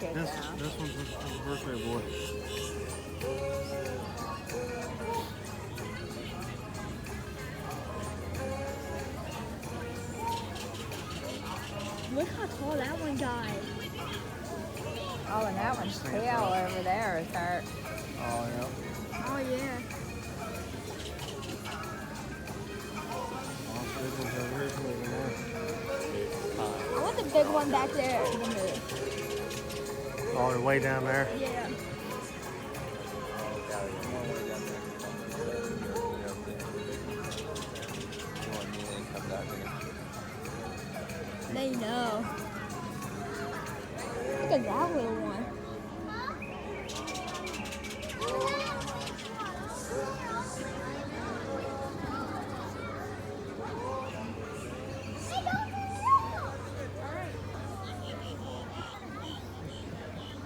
kid This down. one's his birthday boy. Look how tall that one got. Oh, and that one's tail over there is hurt. Oh, yeah. Oh yeah. Oh, big one's over here, some over there. I want the big one back there. Oh, they're way down there. Yeah. They know. Look at that little one.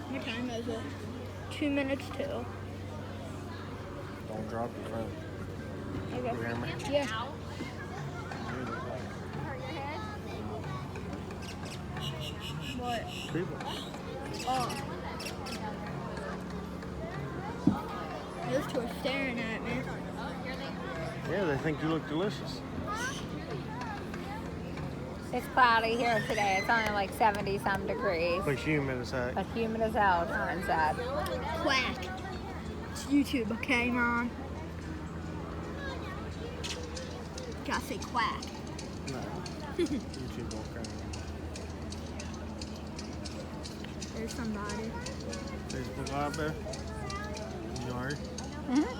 What time is it? 2 minutes till. Don't drop your phone. Okay. You hear me? Yeah. What? People. Oh. Those two are staring at me. Yeah, they think you look delicious. It's cloudy here today. It's only like 70-some degrees. But humid as heck. But humid as hell, Tom said. Quack. It's YouTube, okay, Mom? Gotta say quack. No. YouTube won't come. There's somebody. Facebook Live there. You already? Mm-hmm.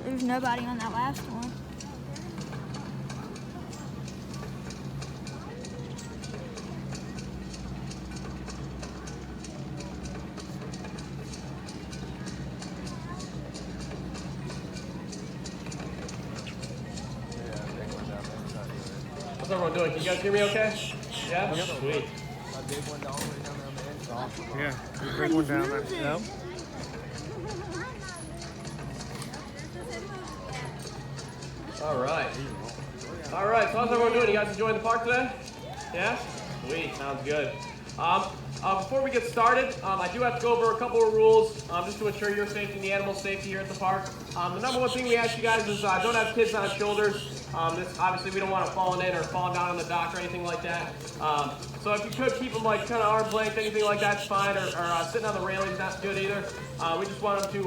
There's nobody on that last one. What's everyone doing? Can you guys hear me okay? Yeah? Yep. Sweet. Yeah, there's a big one down there. Yep. All right. All right, so how's everyone doing? You guys enjoying the park today? Yeah? Sweet, sounds good. Before we get started, I do have to go over a couple of rules just to ensure your safety and the animal safety here at the park. The number one thing we ask you guys is don't have kids on shoulders. This obviously we don't want them falling in or falling down on the dock or anything like that. So if you could keep them like kind of arm's length, anything like that's fine, or sitting on the railings, that's good either. We just want them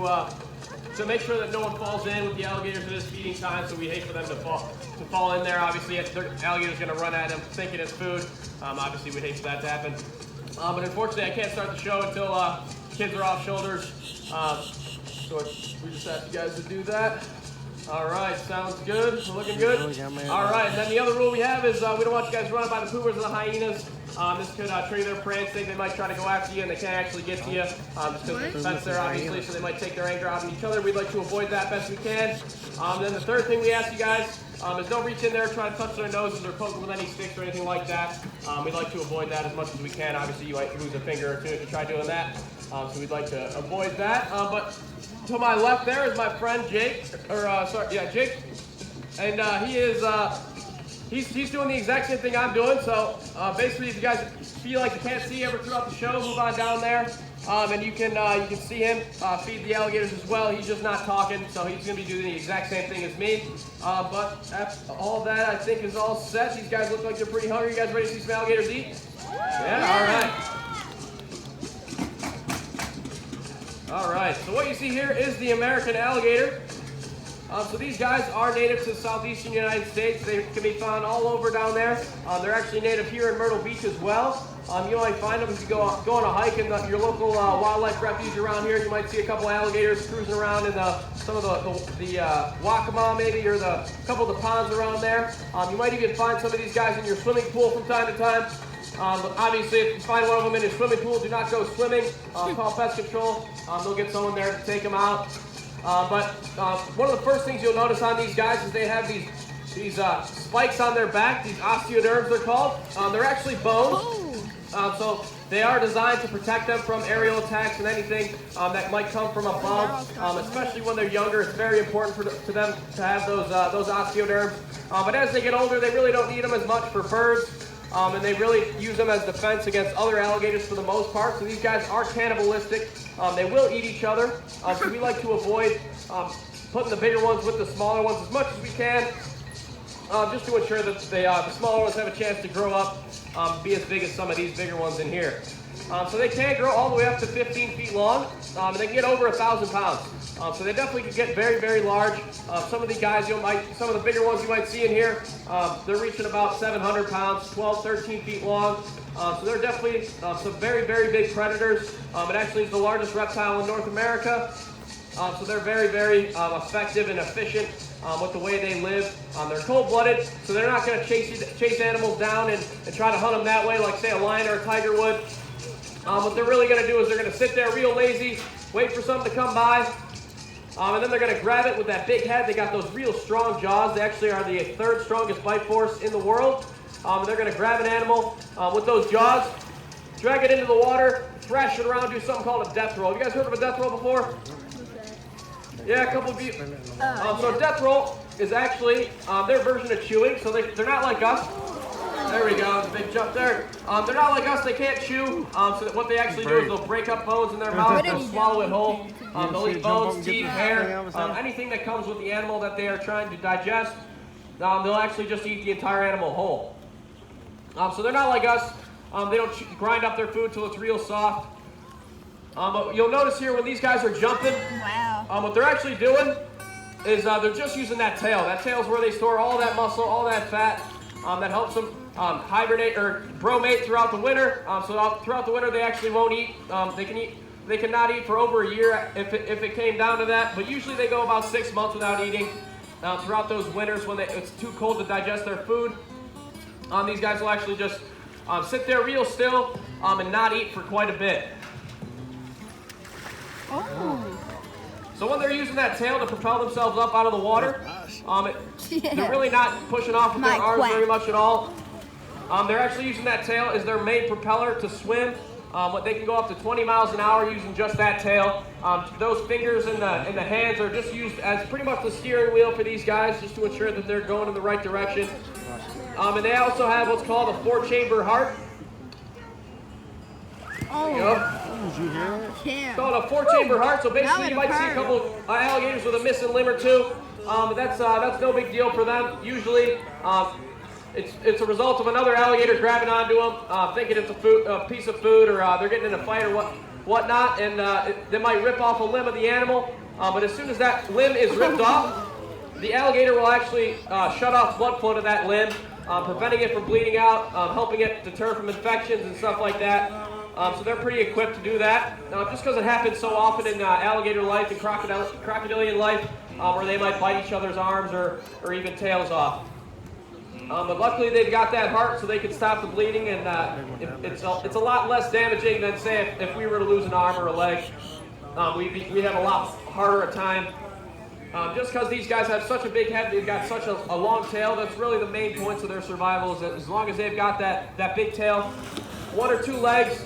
to make sure that no one falls in with the alligators at this feeding time, so we hate for them to fall in there. Obviously, the alligator's going to run at them thinking it's food. Obviously, we'd hate for that to happen. But unfortunately, I can't start the show until kids are off shoulders. So we just asked you guys to do that. All right, sounds good. We're looking good. All right, and then the other rule we have is we don't want you guys running by the pumas or the hyenas. This could trigger their prey instinct. They might try to go after you, and they can't actually get to you just because the fence there, obviously, so they might take their anger out on each other. We'd like to avoid that best we can. Then the third thing we ask you guys is don't reach in there, try to touch their noses or poke them with any sticks or anything like that. We'd like to avoid that as much as we can. Obviously, you might lose a finger or two if you try doing that. So we'd like to avoid that. But to my left there is my friend Jake, Jake, and he is he's doing the exact same thing I'm doing. So basically, if you guys feel like you can't see ever throughout the show, move on down there, and you can see him feed the alligators as well. He's just not talking, so he's going to be doing the exact same thing as me. But after all that, I think is all set. These guys look like they're pretty hungry. You guys ready to see some alligators eat? Yeah. All right. All right, so what you see here is the American alligator. So these guys are native to the southeastern United States. They can be found all over down there. They're actually native here in Myrtle Beach as well. You might find them if you go on a hike in your local wildlife refuge around here. You might see a couple alligators cruising around in some of the Waccamaw maybe, or a couple of the ponds around there. You might even find some of these guys in your swimming pool from time to time. Obviously, if you find one of them in your swimming pool, do not go swimming. Call pest control. They'll get someone there to take them out. But one of the first things you'll notice on these guys is they have these spikes on their back, these osteoderms they're called. They're actually bones. So They are designed to protect them from aerial attacks and anything that might come from above, especially when they're younger. It's very important to them to have those osteoderms. But as they get older, they really don't need them as much for birds, and they really use them as defense against other alligators for the most part. So these guys are cannibalistic. They will eat each other, so we like to avoid putting the bigger ones with the smaller ones as much as we can, just to ensure that the smaller ones have a chance to grow up, be as big as some of these bigger ones in here. So they can grow all the way up to 15 feet long, and they can get over 1,000 pounds. So they definitely can get very, very large. Some of the guys, some of the bigger ones you might see in here, they're reaching about 700 pounds, 12, 13 feet long. So they're definitely some very, very big predators. It actually is the largest reptile in North America. So they're very, very effective and efficient with the way they live. They're cold-blooded, so they're not going to chase animals down and try to hunt them that way like, say, a lion or a tiger would. What they're really going to do is they're going to sit there real lazy, wait for something to come by, and then they're going to grab it with that big head. They got those real strong jaws. They actually are the 3rd strongest bite force in the world. And they're going to grab an animal with those jaws, drag it into the water, thrash it around, do something called a death roll. Have you guys heard of a death roll before? Yeah, a couple of you. So death roll is actually their version of chewing. So they're not like us. There we go, big jump there. They're not like us, they can't chew. So that what they actually do is they'll break up bones in their mouth, they'll swallow it whole. They'll eat bones, teeth, hair, anything that comes with the animal that they are trying to digest. They'll actually just eat the entire animal whole. So they're not like us. They don't grind up their food till it's real soft. But you'll notice here when these guys are jumping, what they're actually doing is they're just using that tail. That tail is where they store all that muscle, all that fat that helps them hibernate or bromate throughout the winter. So throughout the winter they actually won't eat. They cannot eat for over a year if it came down to that. But usually they go about 6 months without eating throughout those winters when it's too cold to digest their food. These guys will actually just sit there real still and not eat for quite a bit. So when they're using that tail to propel themselves up out of the water, they're really not pushing off with their arms very much at all. They're actually using that tail as their main propeller to swim. They can go up to 20 miles an hour using just that tail. Those fingers and the hands are just used as pretty much the steering wheel for these guys, just to ensure that they're going in the right direction. And they also have what's called a 4-chamber heart. It's called a 4-chamber heart. So basically, you might see a couple alligators with a missing limb or two. But that's no big deal for them. Usually, it's a result of another alligator grabbing onto them, thinking it's a piece of food, or they're getting in a fight or whatnot, and they might rip off a limb of the animal. But as soon as that limb is ripped off, the alligator will actually shut off blood flow to that limb, preventing it from bleeding out, helping it deter from infections and stuff like that. So they're pretty equipped to do that. Just because it happens so often in alligator life and crocodilian life, where they might bite each other's arms or even tails off. But luckily they've got that heart so they can stop the bleeding, and it's a lot less damaging than, say, if we were to lose an arm or a leg. We'd have a lot harder a time. Just because these guys have such a big head, they've got such a long tail, that's really the main points of their survival, is that as long as they've got that big tail, 1 or 2 legs,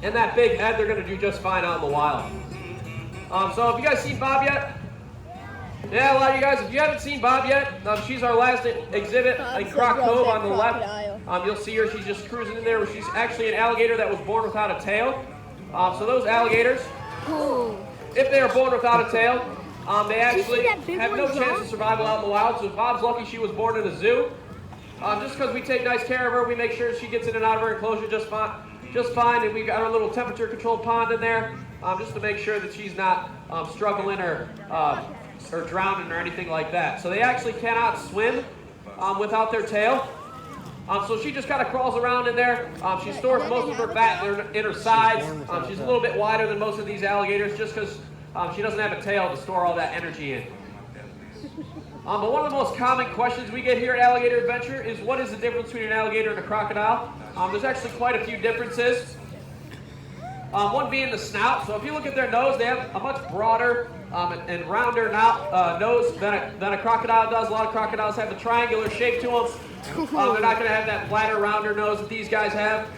and that big head, they're going to do just fine out in the wild. So have you guys seen Bob yet? Yeah, a lot of you guys, if you haven't seen Bob yet, she's our last exhibit in Croc Cove on the left. You'll see her, she's just cruising in there. She's actually an alligator that was born without a tail. So those alligators, if they are born without a tail, they actually have no chance of survival out in the wild. So Bob's lucky she was born in a zoo. Just because we take nice care of her, we make sure she gets in and out of her enclosure just fine, and we've got our little temperature-controlled pond in there, just to make sure that she's not struggling or drowning or anything like that. So they actually cannot swim without their tail. So she just kind of crawls around in there. She stores most of her fat in her sides. She's a little bit wider than most of these alligators, just because she doesn't have a tail to store all that energy in. But one of the most common questions we get here at Alligator Adventure is, what is the difference between an alligator and a crocodile? There's actually quite a few differences. One being the snout. So if you look at their nose, they have a much broader and rounder nose than a crocodile does. A lot of crocodiles have a triangular shape to them. They're not going to have that flatter, rounder nose that these guys have.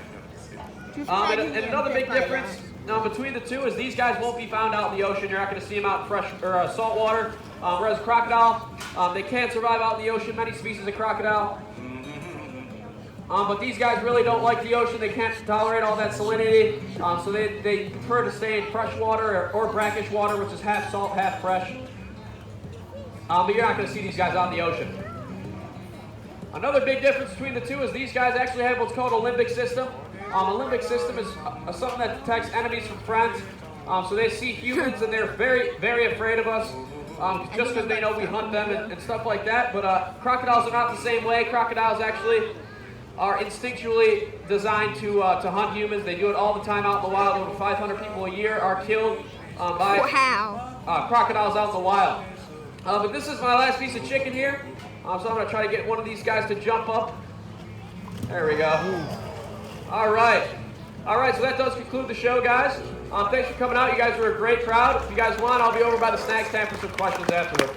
And another big difference between the two is these guys won't be found out in the ocean. You're not going to see them out in fresh or salt water. Whereas crocodile, they can't survive out in the ocean. Many species of crocodile. But these guys really don't like the ocean. They can't tolerate all that salinity. So they prefer to stay in fresh water or brackish water, which is half salt, half fresh. But you're not going to see these guys out in the ocean. Another big difference between the two is these guys actually have what's called a limbic system. A limbic system is something that detects enemies from friends. So they see humans and they're very, very afraid of us just because they know we hunt them and stuff like that. But crocodiles are not the same way. Crocodiles actually are instinctually designed to hunt humans. They do it all the time out in the wild. Over 500 people a year are killed by crocodiles out in the wild. But this is my last piece of chicken here. So I'm going to try to get one of these guys to jump up. There we go. All right. All right, so that does conclude the show, guys. Thanks for coming out. You guys were a great crowd. If you guys want, I'll be over by the snacks stand for some questions afterward.